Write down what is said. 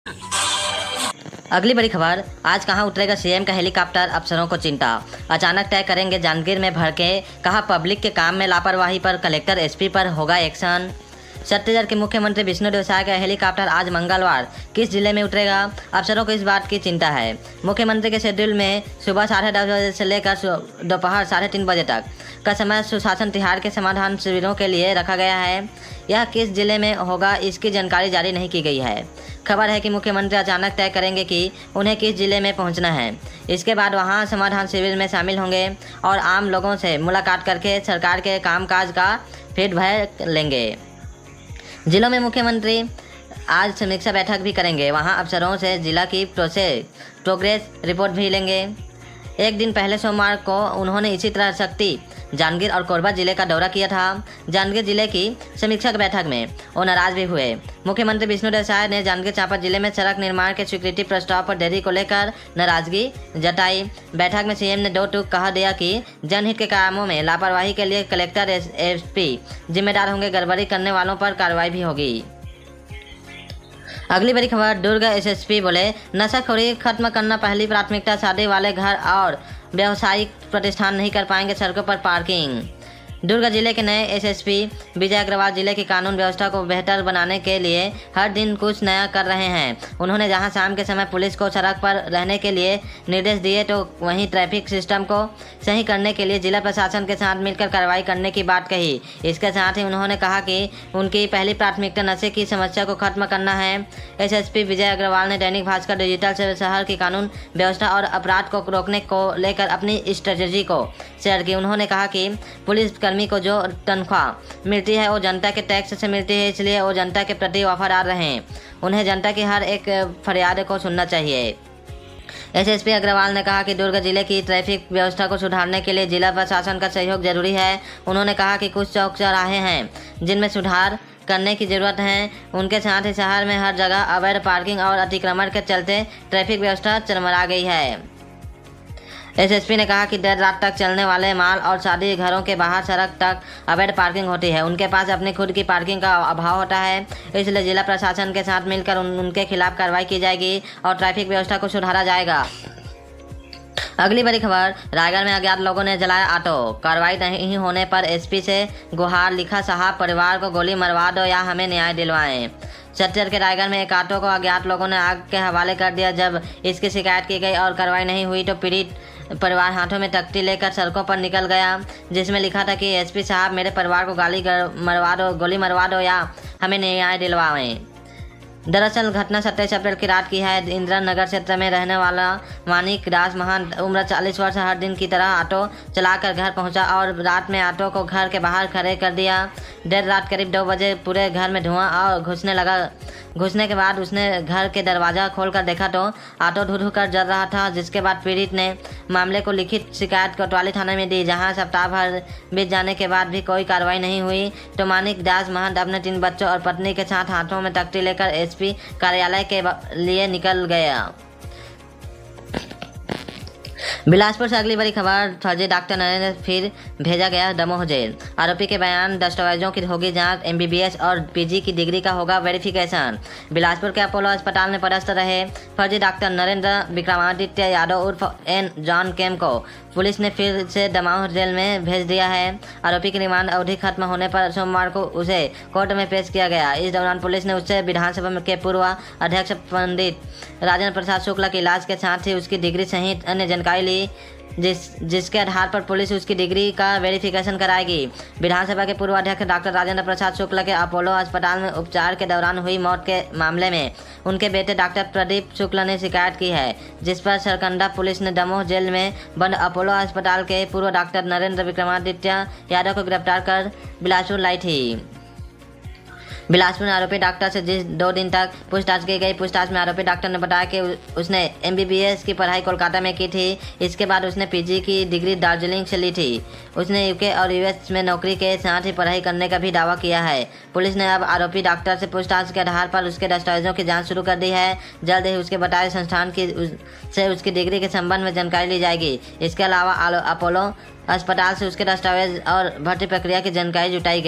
अगली बड़ी खबर, आज कहां उतरेगा सीएम का हेलीकॉप्टर, अफसरों को चिंता। अचानक तय करेंगे जांजगीर में भड़के, कहा पब्लिक के काम में लापरवाही पर कलेक्टर एसपी पर होगा एक्शन। छत्तीसगढ़ के मुख्यमंत्री विष्णुदेव साय का हेलीकॉप्टर आज मंगलवार किस जिले में उतरेगा, अफसरों को इस बात की चिंता है। मुख्यमंत्री के शेड्यूल में सुबह 10:30 बजे से लेकर दोपहर 3:30 बजे तक का समय सुशासन तिहार के समाधान शिविरों के लिए रखा गया है। यह किस जिले में होगा, इसकी जानकारी जारी नहीं की गई है। खबर है कि मुख्यमंत्री अचानक तय करेंगे कि उन्हें किस जिले में पहुंचना है। इसके बाद वहां समाधान शिविर में शामिल होंगे और आम लोगों से मुलाकात करके सरकार के कामकाज का फीडबैक लेंगे। जिलों में मुख्यमंत्री आज समीक्षा बैठक भी करेंगे। वहां अफसरों से जिला की प्रोग्रेस रिपोर्ट भी लेंगे। एक दिन पहले सोमवार को उन्होंने इसी तरह शक्ति, जांजगीर और कोरबा जिले का दौरा किया था। जांजगीर जिले की समीक्षा बैठक में वो नाराज भी हुए। मुख्यमंत्री विष्णुदेव साय ने जांजगीर चांपा जिले में सड़क निर्माण के स्वीकृति प्रस्ताव पर देरी को लेकर नाराजगी जताई। बैठक में सीएम ने दो टूक कह दिया कि जनहित के कामों में लापरवाही के लिए कलेक्टर एसपी जिम्मेदार होंगे, गड़बड़ी करने वालों पर कार्रवाई भी होगी। अगली बड़ी खबर, दुर्ग एसएसपी बोले नशाखोरी खत्म करना पहली प्राथमिकता, शादी वाले घर और व्यावसायिक प्रतिष्ठान नहीं कर पाएंगे सड़कों पर पार्किंग। दुर्ग जिले के नए एसएसपी विजय अग्रवाल जिले की कानून व्यवस्था को बेहतर बनाने के लिए हर दिन कुछ नया कर रहे हैं। उन्होंने जहां शाम के समय पुलिस को सड़क पर रहने के लिए निर्देश दिए, तो वहीं ट्रैफिक सिस्टम को सही करने के लिए जिला प्रशासन के साथ मिलकर कार्रवाई करने की बात कही। इसके साथ ही उन्होंने कहा कि उनकी पहली प्राथमिकता नशे की समस्या को खत्म करना है। एसएसपी विजय अग्रवाल ने दैनिक भास्कर डिजिटल शहर की कानून व्यवस्था और अपराध को रोकने को लेकर अपनी स्ट्रेटजी को शेयर की। उन्होंने कहा कि पुलिस कर्मी को जो तनख्वाह मिलती है वो जनता के टैक्स से मिलती है, इसलिए वो जनता के प्रति वफादार रहें। उन्हें जनता की हर एक फरियाद को सुनना चाहिए। एसएसपी अग्रवाल ने कहा कि दुर्ग जिले की ट्रैफिक व्यवस्था को सुधारने के लिए जिला प्रशासन का सहयोग जरूरी है। उन्होंने कहा कि कुछ चौक चौराहे हैं जिनमें सुधार करने की जरूरत है। उनके साथ ही शहर में हर जगह अवैध पार्किंग और अतिक्रमण के चलते ट्रैफिक व्यवस्था चरमरा गई है। एसएसपी ने कहा कि देर रात तक चलने वाले माल और शादी घरों के बाहर सड़क तक अवैध पार्किंग होती है। उनके पास अपनी खुद की पार्किंग का अभाव होता है, इसलिए जिला प्रशासन के साथ मिलकर उनके खिलाफ कार्रवाई की जाएगी और ट्रैफिक व्यवस्था को सुधारा जाएगा। अगली बड़ी खबर, रायगढ़ में अज्ञात लोगों ने जलाया ऑटो, कार्रवाई नहीं होने पर एसपी से गुहार, लिखा साहब परिवार को गोली मरवा दो या हमें न्याय दिलवाएं। छत्तीसगढ़ के रायगढ़ में एक ऑटो को अज्ञात लोगों ने आग के हवाले कर दिया। जब इसकी शिकायत की गई और कार्रवाई नहीं हुई तो पीड़ित परिवार हाथों में तख्ती लेकर सड़कों पर निकल गया, जिसमें लिखा था कि एसपी साहब मेरे परिवार को गोली मरवा दो या हमें न्याय दिलवाएं। दरअसल घटना 27 अप्रैल की रात की है। इंदिरा नगर क्षेत्र में रहने वाला मानिक दास महान उम्र 40 वर्ष हर दिन की तरह ऑटो चलाकर घर पहुंचा और रात में ऑटो को घर के बाहर खड़े कर दिया। देर रात करीब 2 बजे पूरे घर में धुआं और घुसने लगा। घुसने के बाद उसने घर के दरवाज़ा खोलकर देखा तो ऑटो धू कर जल रहा था, जिसके बाद पीड़ित ने मामले को लिखित शिकायत कोतवाली थाने में दी। जहां सप्ताह भर बीत जाने के बाद भी कोई कार्रवाई नहीं हुई तो मानिक दास महंत अपने 3 बच्चों और पत्नी के साथ हाथों में तख्ती लेकर एसपी कार्यालय के लिए निकल गया। बिलासपुर से अगली बड़ी खबर, फर्जी डॉक्टर नरेंद्र फिर भेजा गया दमोह जेल। आरोपी के बयान, दस्तावेजों की होगी जांच, एमबीबीएस और पीजी की डिग्री का होगा वेरिफिकेशन। बिलासपुर के अपोलो अस्पताल में पदस्थ रहे फर्जी डॉक्टर नरेंद्र विक्रमादित्य यादव उर्फ एन जॉन केम को पुलिस ने फिर से दमोह जेल में भेज दिया है। आरोपी की रिमांड अवधि खत्म होने पर सोमवार को उसे कोर्ट में पेश किया गया। इस दौरान पुलिस ने उससे विधानसभा के पूर्व अध्यक्ष पंडित राजेंद्र प्रसाद शुक्ला के इलाज के साथ ही उसकी डिग्री सहित अन्य जानकारी ली, जिसके आधार पर पुलिस उसकी डिग्री का वेरिफिकेशन कराएगी। विधानसभा के पूर्व अध्यक्ष डॉक्टर राजेंद्र प्रसाद शुक्ला के अपोलो अस्पताल में उपचार के दौरान हुई मौत के मामले में उनके बेटे डॉक्टर प्रदीप शुक्ला ने शिकायत की है, जिस पर सरकंडा पुलिस ने दमोह जेल में बंद अपोलो अस्पताल के पूर्व डॉक्टर नरेंद्र विक्रमादित्य यादव को गिरफ्तार कर बिलासपुर लाई थी। बिलासपुर में आरोपी डॉक्टर से जिस 2 दिन तक पूछताछ की गई, पूछताछ में आरोपी डॉक्टर ने बताया कि उसने एमबीबीएस की पढ़ाई कोलकाता में की थी। इसके बाद उसने पीजी की डिग्री दार्जिलिंग से ली थी। उसने यूके और यूएस में नौकरी के साथ ही पढ़ाई करने का भी दावा किया है। पुलिस ने अब आरोपी डॉक्टर से पूछताछ के आधार पर उसके दस्तावेजों की जाँच शुरू कर दी है। जल्द ही उसके बताए संस्थान से उसकी डिग्री के संबंध में जानकारी ली जाएगी। इसके अलावा अपोलो अस्पताल से उसके दस्तावेज और भर्ती प्रक्रिया की जानकारी जुटाई गई।